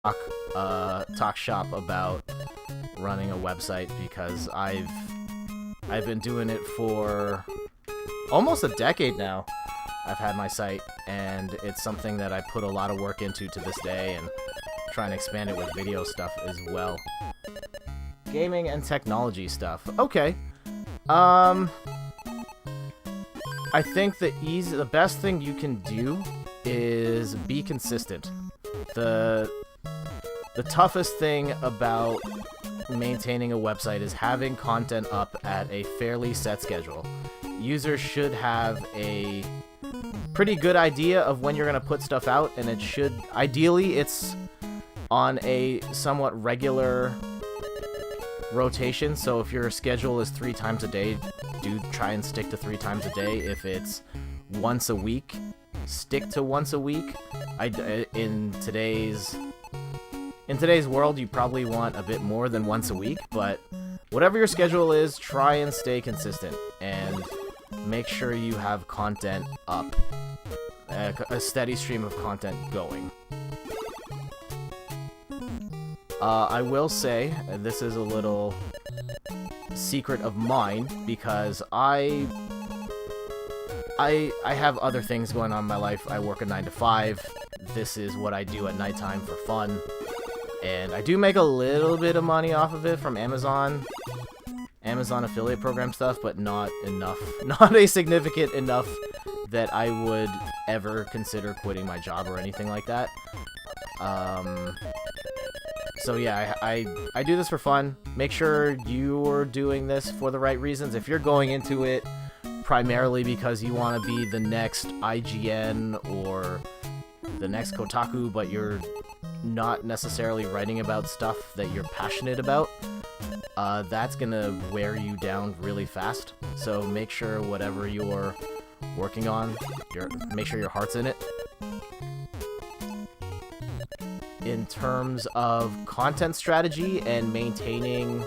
talk shop about running a website because I've been doing it for almost a decade now. I've had my site, and it's something that I put a lot of work into to this day, and trying to expand it with video stuff as well. Gaming and technology stuff. Okay. I think the best thing you can do is be consistent. The toughest thing about maintaining a website is having content up at a fairly set schedule. Users should have a pretty good idea of when you're going to put stuff out, and ideally it's on a somewhat regular rotation. So if your schedule is 3 times a day, do try and stick to 3 times a day. If it's once a week, stick to once a week. In today's world, you probably want a bit more than once a week, but whatever your schedule is, try and stay consistent and make sure you have content up, a steady stream of content going. I will say, this is a little secret of mine, because I have other things going on in my life. I work a 9 to 5. This is what I do at nighttime for fun. And I do make a little bit of money off of it from Amazon affiliate program stuff, but not enough. Not a significant enough that I would ever consider quitting my job or anything like that. So yeah, I do this for fun. Make sure you're doing this for the right reasons. If you're going into it primarily because you want to be the next IGN or the next Kotaku, but you're not necessarily writing about stuff that you're passionate about, that's gonna wear you down really fast. So make sure whatever you're working on, make sure your heart's in it. In terms of content strategy and maintaining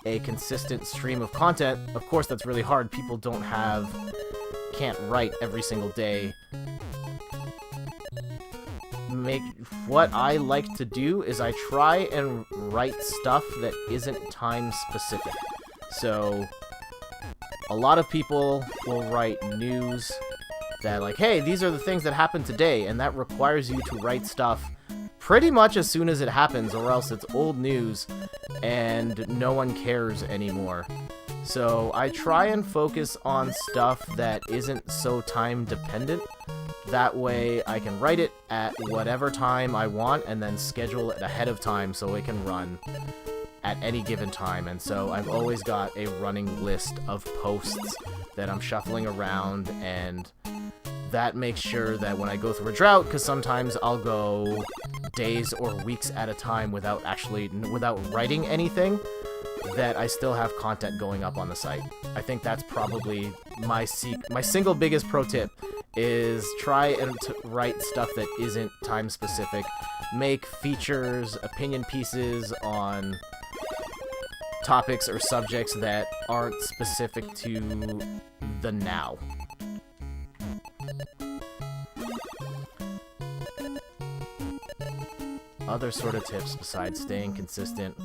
a consistent stream of content, of course that's really hard. People can't write every single day. What I like to do is I try and write stuff that isn't time specific. So a lot of people will write news that, like, hey, these are the things that happened today, and that requires you to write stuff pretty much as soon as it happens, or else it's old news and no one cares anymore. So I try and focus on stuff that isn't so time dependent. That way I can write it at whatever time I want and then schedule it ahead of time so it can run at any given time. And so I've always got a running list of posts that I'm shuffling around, and that makes sure that when I go through a drought, because sometimes I'll go days or weeks at a time without writing anything, that I still have content going up on the site. I think that's probably my single biggest pro tip, is try and write stuff that isn't time specific. Make features, opinion pieces on topics or subjects that aren't specific to the now. Other sort of tips besides staying consistent.